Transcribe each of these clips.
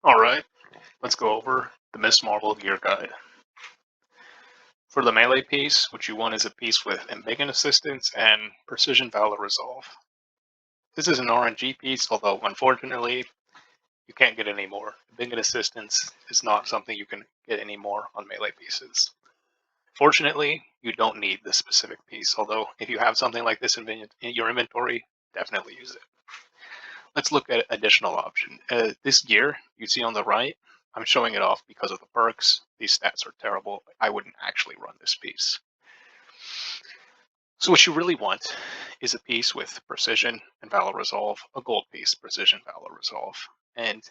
Alright, let's go over the Miss Marvel gear guide. For the melee piece, what you want is a piece with Embiggen Assistance and Precision Valor Resolve. This is an RNG piece, although unfortunately you can't get any more. Embiggen Assistance is not something you can get anymore on melee pieces. Fortunately, you don't need this specific piece, although if you have something like this in your inventory, definitely use it. Let's look at additional option. This gear you see on the right, I'm showing it off because of the perks. These stats are terrible. I wouldn't actually run this piece. So what you really want is a piece with Precision and Valor Resolve, a gold piece, Precision Valor Resolve. And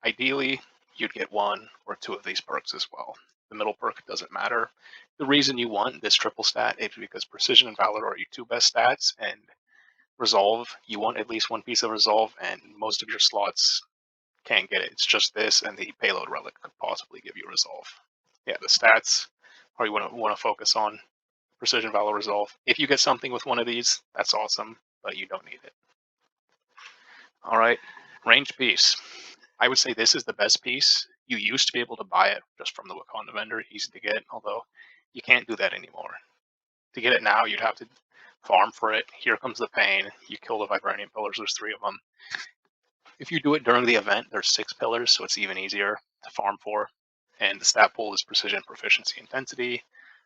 ideally, you'd get one or two of these perks as well. The middle perk doesn't matter. The reason you want this triple stat is because Precision and Valor are your two best stats, and Resolve, you want at least one piece of Resolve, and most of your slots can't get it. It's just this, and the payload relic could possibly give you Resolve. Yeah, the stats are you want to focus on. Precision Valor Resolve. If you get something with one of these, that's awesome, but you don't need it. All right, ranged piece. I would say this is the best piece. You used to be able to buy it just from the Wakanda vendor, easy to get, although you can't do that anymore. To get it now, you'd have to farm for it. Here comes the pain. You kill the Vibranium pillars, there's 3 of them. If you do it during the event, there's 6 pillars, so it's even easier to farm for. And the stat pool is Precision, Proficiency, Intensity.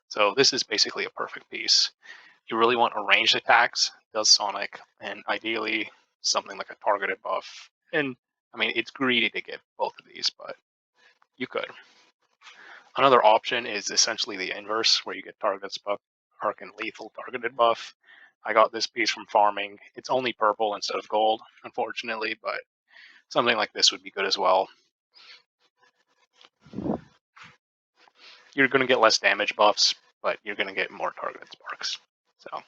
So this is basically a perfect piece. You really want a ranged attacks, does Sonic, and ideally something like a targeted buff. And I mean, it's greedy to get both of these, but you could. Another option is essentially the inverse, where you get targets buff, arc and lethal targeted buff. I got this piece from farming. It's only purple instead of gold, unfortunately, but something like this would be good as well. You're going to get less damage buffs, but you're going to get more targeted sparks. So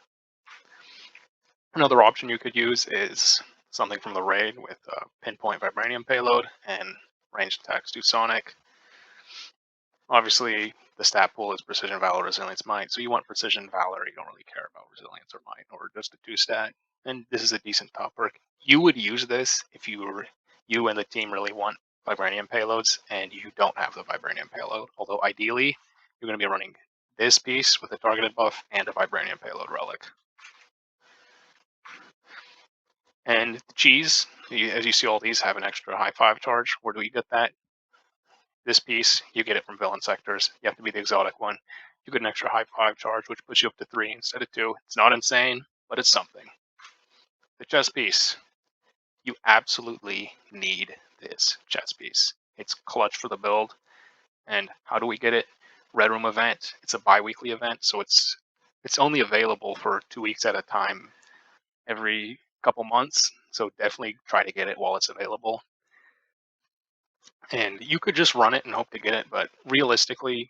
another option you could use is something from the raid with pinpoint vibranium payload and ranged attacks do Sonic. Obviously, the stat pool is Precision, Valor, Resilience, Might. So you want Precision, Valor. You don't really care about Resilience or Might, or just a 2-stat. And this is a decent top perk. You would use this if you and the team really want vibranium payloads, and you don't have the vibranium payload. Although ideally, you're going to be running this piece with a targeted buff and a vibranium payload relic. And the cheese, as you see, all these have an extra high 5 charge. Where do we get that? This piece, you get it from villain sectors. You have to be the exotic one. You get an extra high 5 charge, which puts you up to 3 instead of 2. It's not insane, but it's something. The chest piece, you absolutely need this chest piece. It's clutch for the build. And how do we get it? Red Room event. It's a bi-weekly event, so it's only available for 2 weeks at a time every couple months. So definitely try to get it while it's available. And you could just run it and hope to get it, but realistically,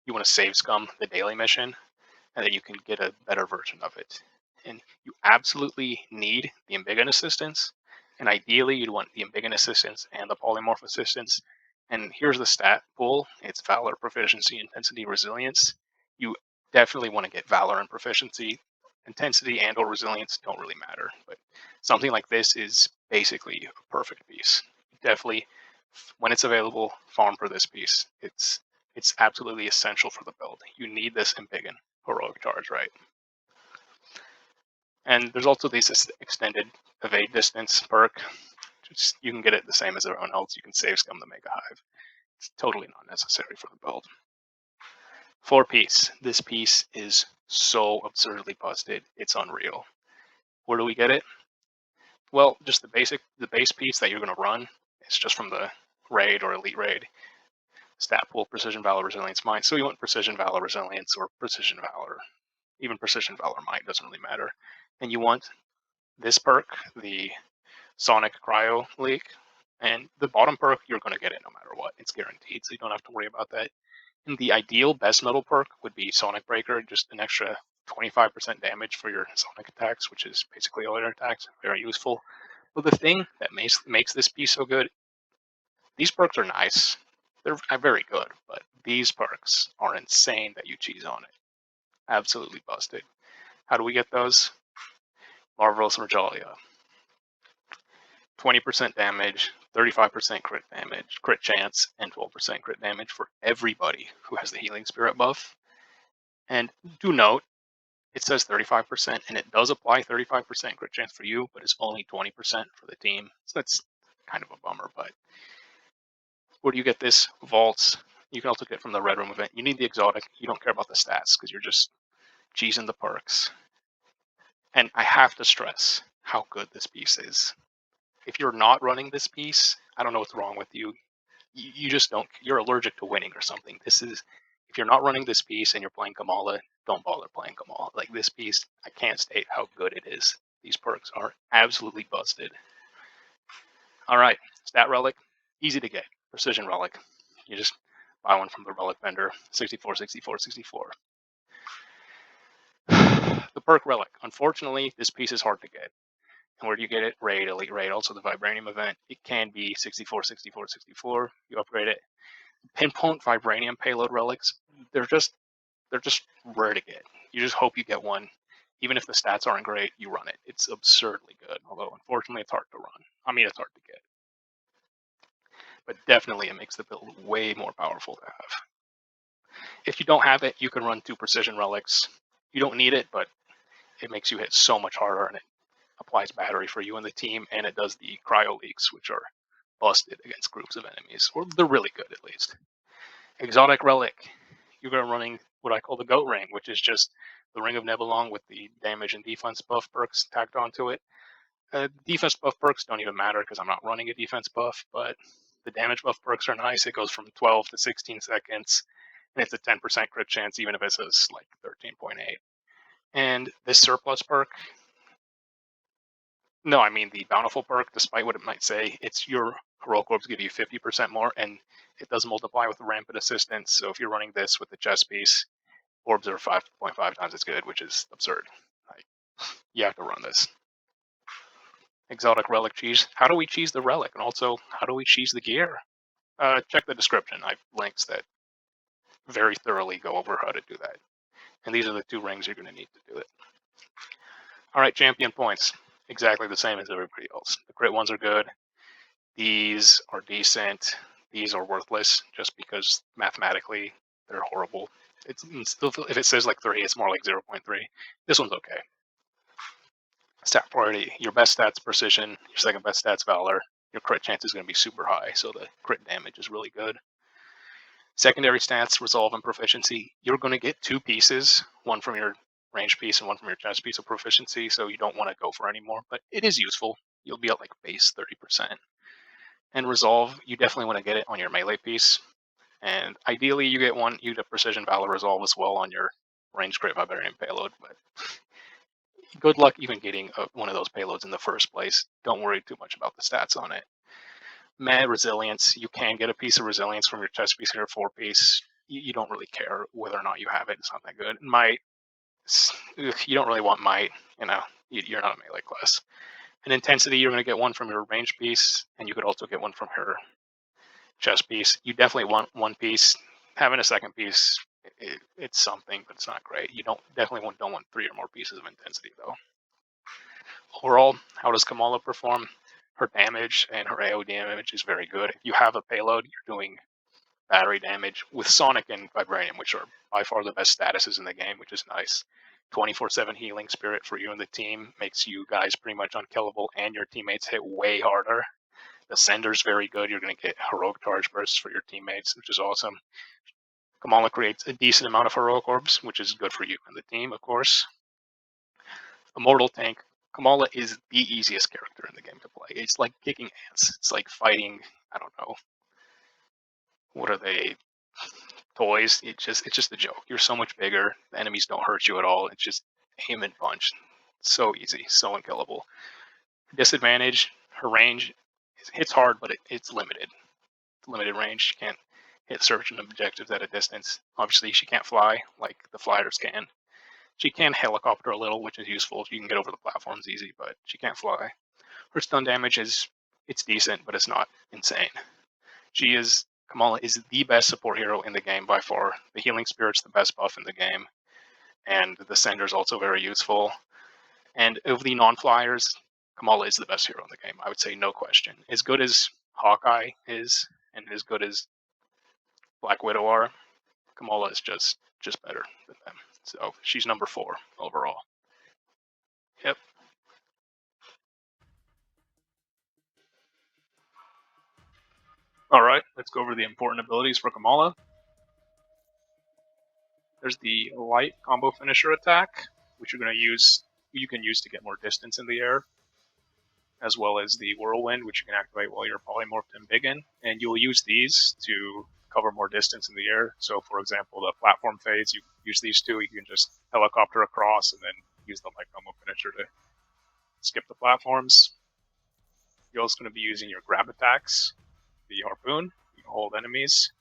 you want to save scum the daily mission, and then you can get a better version of it. And you absolutely need the Embiggen Assistance, and ideally you'd want the Embiggen Assistance and the Polymorph Assistance. And here's the stat pool. It's Valor, Proficiency, Intensity, Resilience. You definitely want to get Valor and Proficiency. Intensity and or Resilience don't really matter, but something like this is basically a perfect piece. Definitely, when it's available, farm for this piece. It's absolutely essential for the build. You need this Embiggen heroic charge, right? And there's also this extended evade distance perk. Just, you can get it the same as everyone else. You can save scum the Mega Hive. It's totally not necessary for the build. 4-piece. This piece is so absurdly busted. It's unreal. Where do we get it? Well, just the base piece that you're going to run. It's just from the raid or elite raid. Stat pool, Precision, Valor, Resilience, Might. So you want Precision, Valor, Resilience, or Precision, Valor. Even Precision, Valor, Might doesn't really matter. And you want this perk, the Sonic Cryo Leak. And the bottom perk, you're going to get it no matter what. It's guaranteed, so you don't have to worry about that. And the ideal best metal perk would be Sonic Breaker, just an extra 25% damage for your Sonic attacks, which is basically all your attacks. Very useful. But the thing that makes this piece so good, these perks are nice. They're very good, but these perks are insane that you cheese on it. Absolutely busted. How do we get those? Marvelous Regalia. 20% damage, 35% crit chance, and 12% crit damage for everybody who has the Healing Spirit buff. And do note, it says 35%, and it does apply 35% crit chance for you, but it's only 20% for the team. So that's kind of a bummer. But where do you get this? Vaults. You can also get from the Red Room event. You need the exotic. You don't care about the stats because you're just cheesing the perks. And I have to stress how good this piece is. If you're not running this piece, I don't know what's wrong with you. You just don't. You're allergic to winning or something. This is, if you're not running this piece and you're playing Kamala, don't bother playing Kamala. Like this piece, I can't state how good it is. These perks are absolutely busted. All right, stat relic, easy to get. Precision relic. You just buy one from the relic vendor. 64, 64, 64. The perk relic. Unfortunately, this piece is hard to get. And where do you get it? Raid, Elite Raid, also the Vibranium event. It can be 64, 64, 64. You upgrade it. Pinpoint Vibranium payload relics. They're just rare to get. You just hope you get one. Even if the stats aren't great, you run it. It's absurdly good. Although unfortunately it's hard to run. I mean, it's hard to get. But definitely it makes the build way more powerful to have. If you don't have it, you can run 2 precision relics. You don't need it, but it makes you hit so much harder, and it applies battery for you and the team, and it does the cryo leaks, which are busted against groups of enemies, or they're really good at least. Exotic relic, you're going to running what I call the goat ring, which is just the ring of Nebelong with the damage and defense buff perks tacked onto it. Defense buff perks don't even matter because I'm not running a defense buff, but the damage buff perks are nice. It goes from 12 to 16 seconds, and it's a 10% crit chance, even if it says like 13.8. And this surplus perk, no, I mean the bountiful perk, despite what it might say, it's your heroic orbs give you 50% more, and it does multiply with the rampant assistance. So if you're running this with the chest piece, orbs are 5.5 times as good, which is absurd. Like, you have to run this. Exotic relic cheese. How do we cheese the relic? And also, how do we cheese the gear? Check the description. I have links that very thoroughly go over how to do that. And these are the 2 rings you're going to need to do it. All right, champion points. Exactly the same as everybody else. The crit ones are good. These are decent. These are worthless just because mathematically they're horrible. It's still, if it says like 3, it's more like 0.3. This one's okay. Stat priority. Your best stats precision. Your second best stats valor. Your crit chance is going to be super high, so the crit damage is really good. Secondary stats, resolve and proficiency. You're going to get 2 pieces, one from your range piece and one from your chest piece of proficiency, so you don't want to go for any more, but it is useful. You'll be at like base 30%. And resolve, you definitely want to get it on your melee piece. And ideally you get a precision valor resolve as well on your range crit Vibranium payload, but good luck even getting one of those payloads in the first place. Don't worry too much about the stats on it. Resilience, you can get a piece of resilience from your chest piece or your 4 piece. You don't really care whether or not you have it. It's not that good. Might, you don't really want might. You're not a melee class. And intensity, you're going to get one from your range piece, and you could also get one from her chest piece. You definitely want 1 piece. Having a second piece, it's something, but it's not great. You don't want 3 or more pieces of intensity though. Overall, how does Kamala perform? Her damage and her AoE damage is very good. If you have a payload, you're doing battery damage with Sonic and Vibranium, which are by far the best statuses in the game, which is nice. 24/7 healing spirit for you and the team makes you guys pretty much unkillable, and your teammates hit way harder. The sender's very good. You're going to get heroic charge bursts for your teammates, which is awesome. Kamala creates a decent amount of heroic orbs, which is good for you and the team, of course. Immortal tank. Kamala is the easiest character in the game to play. It's like kicking ants. It's like fighting, I don't know, what are they? Toys. It's just a joke. You're so much bigger. The enemies don't hurt you at all. It's just aim and punch. So easy, so unkillable. Disadvantage, her range hits hard, but it's limited. It's limited range. She can't hit certain objectives at a distance. Obviously, she can't fly like the flyers can. She can helicopter a little, which is useful. You can get over the platforms easy, but she can't fly. Her stun damage it's decent, but it's not insane. Kamala is the best support hero in the game by far. The Healing Spirit's the best buff in the game, and the Sender's also very useful. And of the non-flyers, Kamala is the best hero in the game. I would say no question. As good as Hawkeye is and as good as Black Widow are, Kamala is just better than them. So she's number 4 overall. Yep. All right, let's go over the important abilities for Kamala. There's the light combo finisher attack, which you're going to use. You can use to get more distance in the air, as well as the whirlwind, which you can activate while you're polymorphed and big-in. And you'll use these to cover more distance in the air. So, for example, the platform fades, you use these two. You can just helicopter across and then use the light combo finisher to skip the platforms. You're also going to be using your grab attacks, the harpoon, you can hold enemies,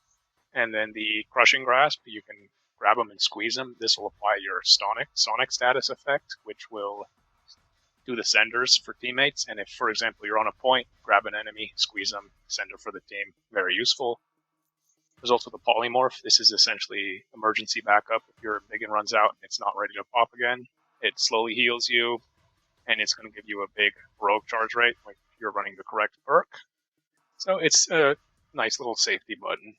and then the crushing grasp, you can grab them and squeeze them. This will apply your sonic status effect, which will do the senders for teammates. And if, for example, you're on a point, grab an enemy, squeeze them, sender for the team. Very useful. There's also the polymorph. This is essentially emergency backup. If your big-in runs out and it's not ready to pop again, it slowly heals you, and it's going to give you a big rogue charge rate if you're running the correct perk. So it's a nice little safety button.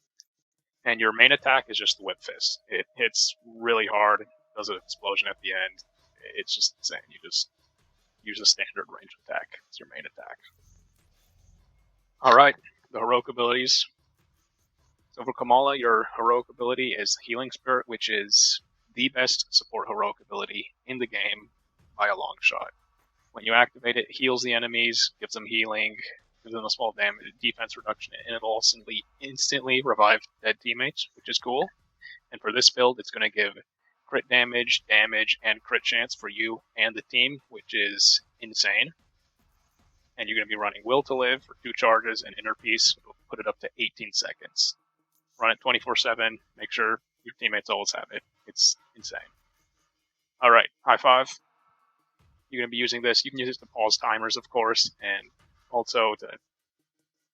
And your main attack is just the whip fist. It hits really hard, does an explosion at the end. It's just insane. You just use a standard range attack as your main attack. All right, the heroic abilities. So for Kamala, your heroic ability is Healing Spirit, which is the best support heroic ability in the game by a long shot. When you activate it, it heals the enemies, gives them healing, gives them a small damage, defense reduction, and it'll instantly revive dead teammates, which is cool. And for this build, it's going to give crit damage, and crit chance for you and the team, which is insane. And you're going to be running Will to Live for 2 charges and Inner Peace. It'll put it up to 18 seconds. Run it 24/7. Make sure your teammates always have it. It's insane. All right, high five. You're going to be using this. You can use it to pause timers, of course, and also to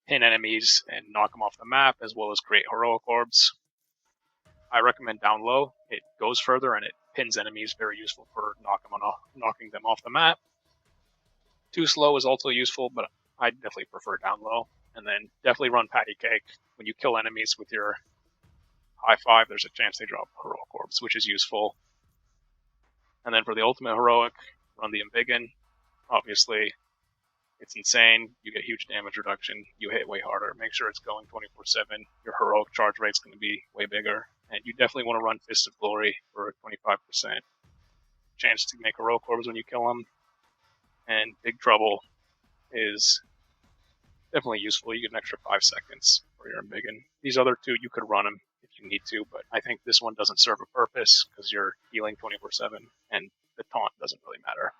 pin enemies and knock them off the map, as well as create heroic orbs. I recommend down low. It goes further and it pins enemies. Very useful for knocking them off the map. Too slow is also useful, but I definitely prefer down low. And then definitely run patty cake. When you kill enemies with your high five, there's a chance they drop heroic orbs, which is useful. And then for the ultimate heroic, run the embiggen. Obviously, it's insane. You get huge damage reduction. You hit way harder. Make sure it's going 24/7. Your heroic charge rate's going to be way bigger. And you definitely want to run Fist of Glory for a 25% chance to make heroic orbs when you kill them. And Big Trouble is definitely useful. You get an extra 5 seconds for your embiggen. These other two, you could run them if you need to, but I think this one doesn't serve a purpose because you're healing 24/7, and the taunt doesn't really matter.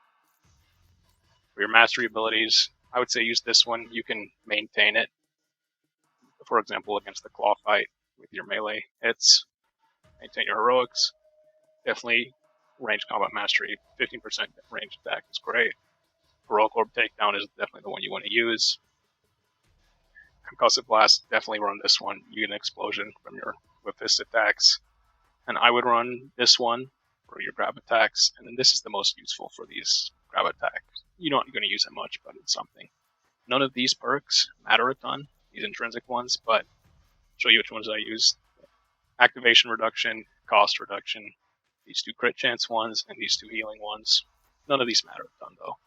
For your mastery abilities, I would say use this one. You can maintain it, for example, against the claw fight with your melee hits. Maintain your heroics. Definitely range combat mastery. 15% range attack is great. Heroic Orb Takedown is definitely the one you want to use. Concussive Blast, definitely run this one. You get an explosion from your whip fist attacks. And I would run this one for your grab attacks, and then this is the most useful for these grab attacks. You're not going to use it much, but it's something. None of these perks matter a ton, these intrinsic ones, but I'll show you which ones I use. Activation reduction, cost reduction, these 2 crit chance ones, and these 2 healing ones. None of these matter a ton, though.